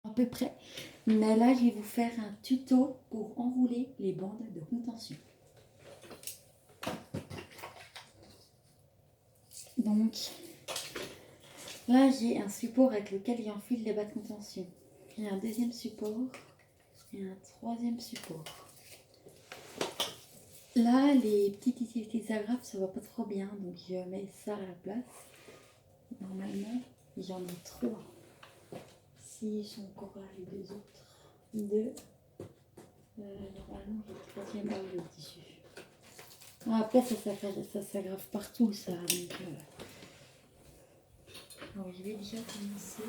à peu près. Mais là, je vais vous faire un tuto pour enrouler les bandes de contention. Donc, là, j'ai un support avec lequel j'enfile les bas de contention. J'ai un deuxième support et un troisième support. Là, les petites agrafes, ça va pas trop bien, donc je mets ça à la place. Normalement, j'en ai 3. Si j'ai encore là les deux autres, 2. Normalement, j'ai le troisième au dessus. Après, ça s'aggrave partout, ça. Donc, alors, je vais déjà commencer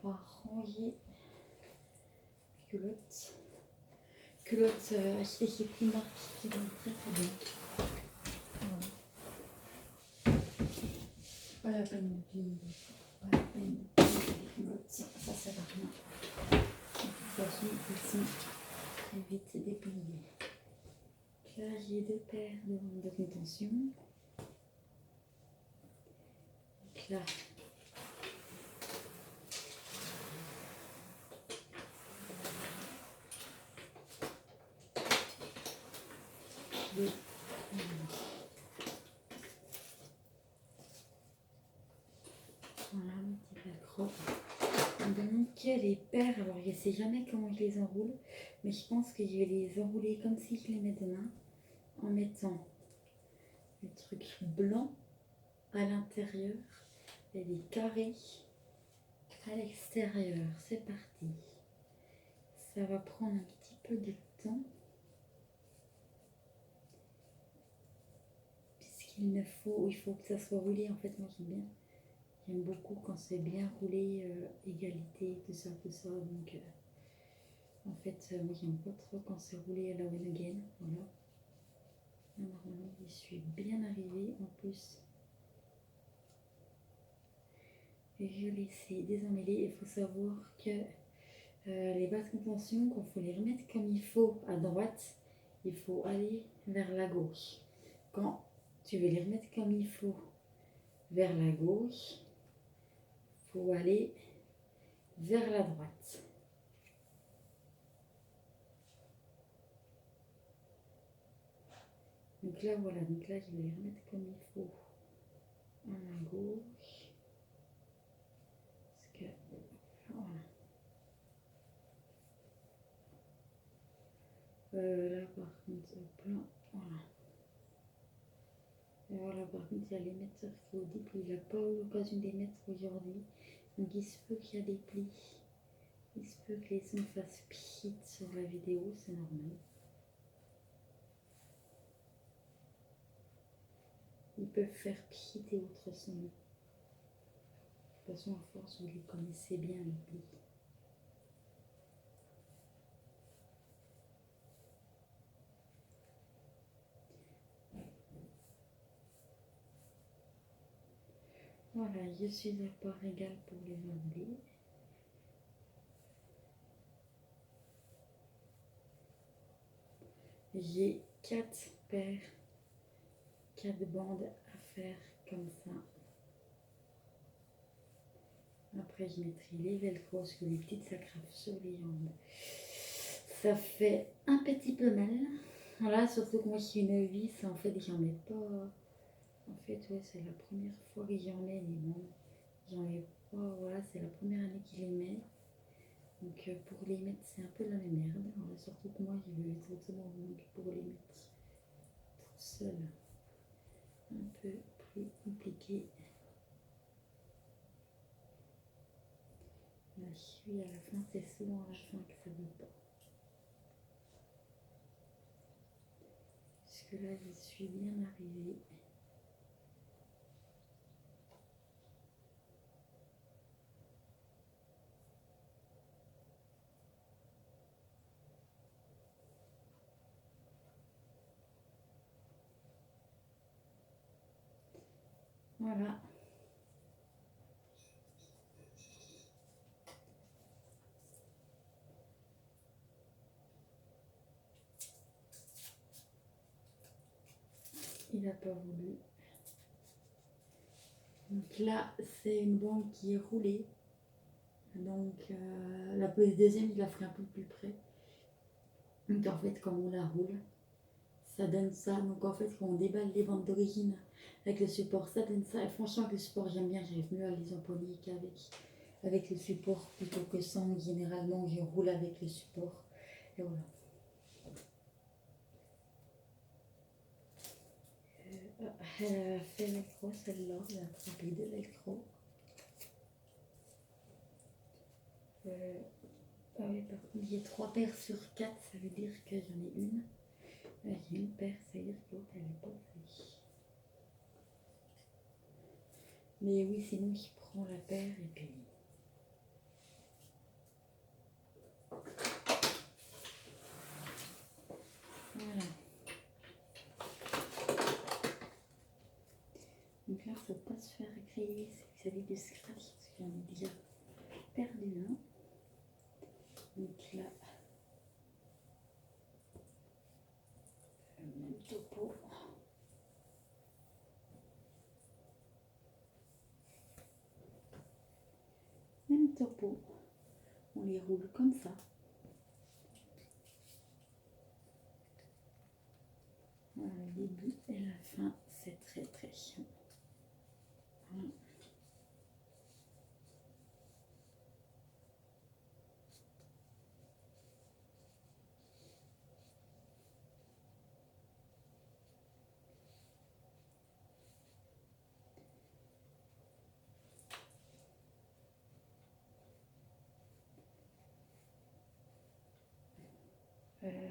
par ranger les culottes. Culottes achetées chez Primark qui vont très très bien. Voilà. Pas la peine de les culottes, ça sert à rien. De toute façon, elles sont très vite dépliées. Là, j'ai 2 paires de bandes de contention. Donc là, voilà un petit velcro. Donc les paires, alors je ne sais jamais comment je les enroule, mais je pense que je vais les enrouler comme si je les mets demain, en mettant le truc blanc à l'intérieur et les carrés à l'extérieur. C'est parti. Ça va prendre un petit peu de temps, puisqu'il faut que ça soit roulé. En fait, moi j'aime beaucoup quand c'est bien roulé, égalité, tout ça. Donc en fait, moi j'aime pas trop quand c'est roulé à la one again. Voilà. Normalement, je suis bien arrivée. En plus, je les sais désenmêler. Il faut savoir que les bas de contention, quand il faut les remettre comme il faut à droite, il faut aller vers la gauche. Quand tu veux les remettre comme il faut vers la gauche, il faut aller vers la droite. Donc là, voilà. Donc là, je vais les remettre comme il faut à la gauche. Parce que, voilà. Là, par contre, plein, voilà. Et voilà, par contre, il y a les mettre qui au début, il n'a pas eu l'occasion de les mettre aujourd'hui. Donc, il se peut qu'il y a des plis. Il se peut que les sons fassent pchit sur la vidéo, c'est normal. Ils peuvent faire pchit et autres sons. De toute façon, à force, vous les connaissez bien, les plis. Voilà, je suis à part égale pour les enlever. J'ai 4 paires, 4 bandes à faire comme ça. Après, je mettrai les velcro parce que les petites s'accrochent sur les jambes. Ça fait un petit peu mal. Voilà, surtout que moi je suis novice, en fait j'en ai pas. En fait, ouais, c'est la première fois que j'en mets les bandes. J'en ai pas, voilà, c'est la première année que je les mets. Donc pour les mettre, c'est un peu la même merde. Voilà, surtout que moi je veux être autonome, donc pour les mettre toute seule, un peu plus compliqué. Là, je suis à la fin, c'est souvent à la fin que ça ne va pas. Parce que là, je suis bien arrivée. Voilà. Il n'a pas voulu. Donc là, c'est une bande qui est roulée. Donc la deuxième, je la ferai un peu plus près. Donc en fait, quand on la roule, ça donne ça. Donc en fait, quand on déballe les bandes d'origine avec le support, ça donne ça. Et franchement, avec le support, j'aime bien, j'arrive mieux à les empoigner avec le support plutôt que sans. Généralement, je roule avec le support. Et voilà. Elle a fait velcro, celle-là, elle a attrapé de velcro. Ah oui, par contre, il y a 3 paires sur 4, ça veut dire que j'en ai une. J'ai une paire, ça veut dire que l'autre, elle n'est pas faite. Mais oui, sinon, je prends la paire et puis... Voilà. Donc là, il ne faut pas se faire griller si vous avez du scratch, parce que j'en ai déjà perdu un. Donc là, même topo. Même topo. On les roule comme ça. Voilà, le début et la fin, c'est très très chiant. Voilà.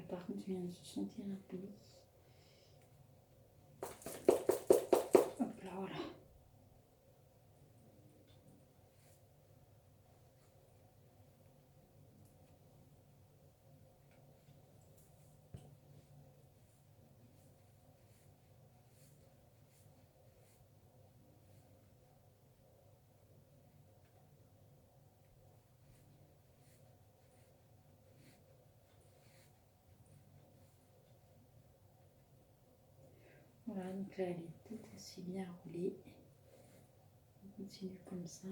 Par contre, je viens de sentir un peu. Hop là, voilà. Voilà, donc là, elle est tout aussi bien roulée. On continue comme ça.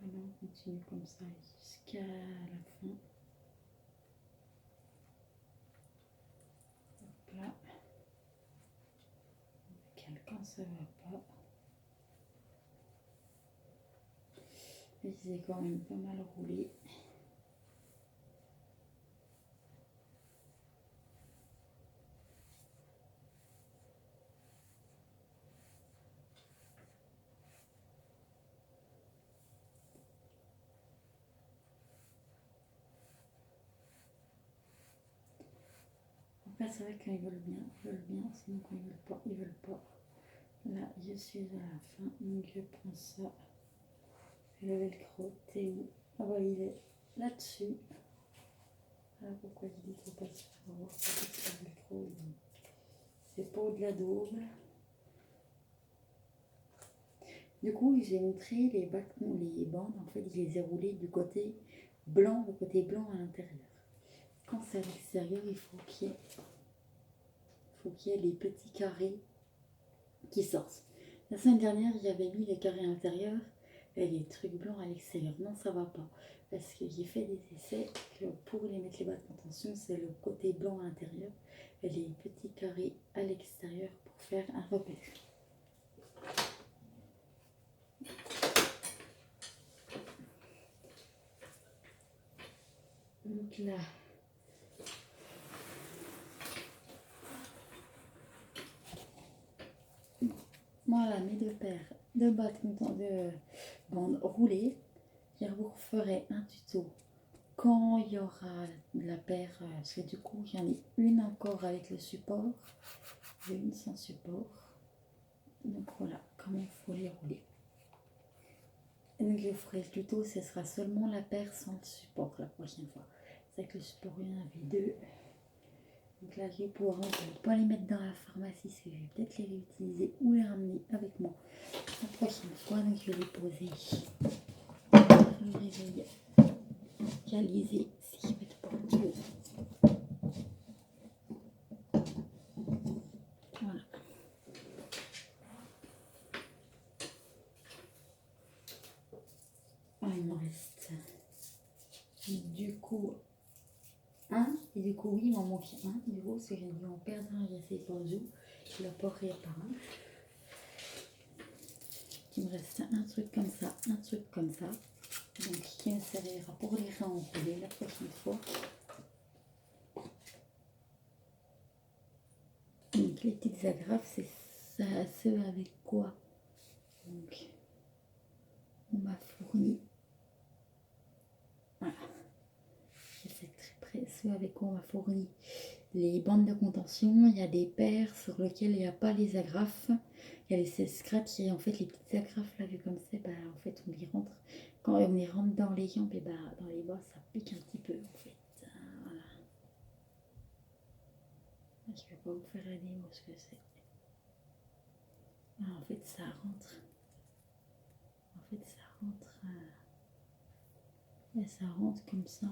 Voilà, on continue comme ça jusqu'à la fin. Hop là. Quand ça va pas. Et c'est quand même pas mal roulé. Après, c'est vrai qu'ils veulent bien, sinon quand ils veulent pas. Là, je suis à la fin, donc je prends ça. Et le velcro, t'es où? Ah bah, il est là-dessus. Ah, pourquoi je dis qu'il faut pas se faire avoir par le velcro? C'est pas de la daube. Du coup, j'ai montré les bâtons, les bandes, en fait, je les ai roulées du côté blanc, au côté blanc à l'intérieur. Quand c'est à l'extérieur, il faut qu'il y ait les petits carrés qui sortent. La semaine dernière, j'avais mis les carrés à l'intérieur et les trucs blancs à l'extérieur. Non, ça va pas. Parce que j'ai fait des essais que pour les mettre les bâtons en tension, c'est le côté blanc à l'intérieur et les petits carrés à l'extérieur pour faire un repère. Donc là, voilà mes 2 paires de bâtons de bandes roulées. Je vous referai un tuto quand il y aura la paire, parce que du coup j'en ai une encore avec le support et une sans support. Donc voilà comment il faut les rouler. Et donc je ferai le tuto, ce sera seulement la paire sans le support la prochaine fois. C'est que le support, il y en avait 2. Donc là, je vais pouvoir pas les mettre dans la pharmacie, je vais peut-être les réutiliser ou les ramener avec moi la prochaine fois. Donc je vais les poser. Je me réveille réaliser si je mets partout. Voilà. Ah, il me reste du coup un, et du coup oui, il m'en manque un, du coup c'est que j'ai dû en perdre un, j'essaie pas de je l'ai pas réparé. Il me reste un truc comme ça, un truc comme ça, donc qui me servira pour les réenrouler la prochaine fois. Donc les petites agrafes, c'est ça, ce avec quoi donc on m'a fourni, voilà, j'essaie très près, ceux avec quoi on m'a fourni les bandes de contention, il y a des paires sur lesquelles il n'y a pas les agrafes, il y a les scratch et en fait les petites agrafes là vues comme ça, bah, en fait on y rentre, quand on y rentre dans les jambes et bah dans les bas ça pique un petit peu en fait, voilà. Je ne vais pas vous faire la démo ce que c'est. Ah, en fait ça rentre, et ça rentre comme ça.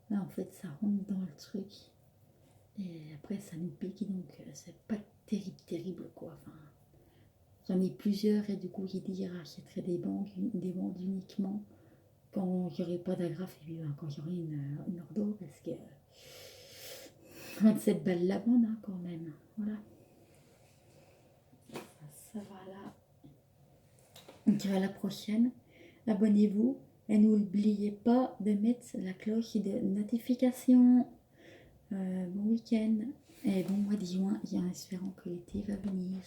Là en fait ça rentre dans le truc et après ça nous pique, donc c'est pas terrible quoi. Enfin, j'en ai plusieurs et du coup j'ai dit j'achèterai des bandes uniquement quand il n'y aurait pas d'agrafe et puis quand il y aurait une ordo parce que 27 balles la bande hein, quand même. Voilà. Ça va là. Donc à la prochaine. Abonnez-vous et n'oubliez pas de mettre la cloche de notification. Bon week-end et bon mois de juin, en espérant que l'été va venir.